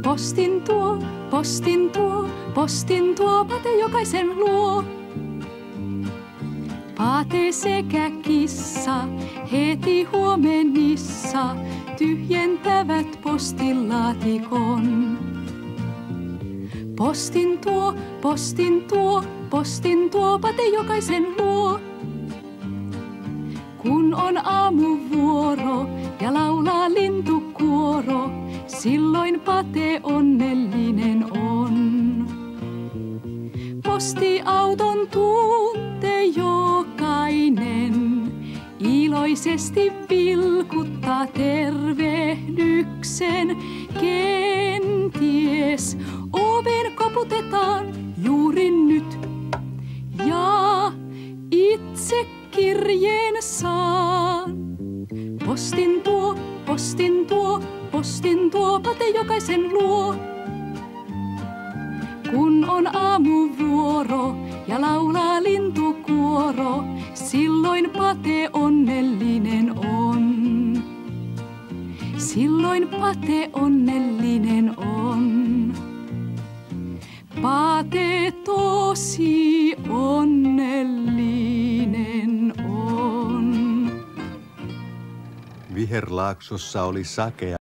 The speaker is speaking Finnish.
Postin tuo, Pate jokaisen luo. Pate sekä kissa heti huomenissa tyhjentävät postilaatikon. Postin tuo, Pate jokaisen luo. Kun on aamuvuoro ja laulaa lintukuoro, silloin Pate onnellinen on. Postiauton tuntee jokainen, iloisesti vilkuttaa tervehdyksen. Kenties oven koputetaan juuri nyt ja itse kirjeen saan. Postin tuo, Pate jokaisen luo. Kun on aamuvuoro ja laulaa lintukuoro, silloin Pate onnellinen on. Silloin Pate onnellinen on. Pate tosi onnellinen on. Viherlaaksossa oli sakea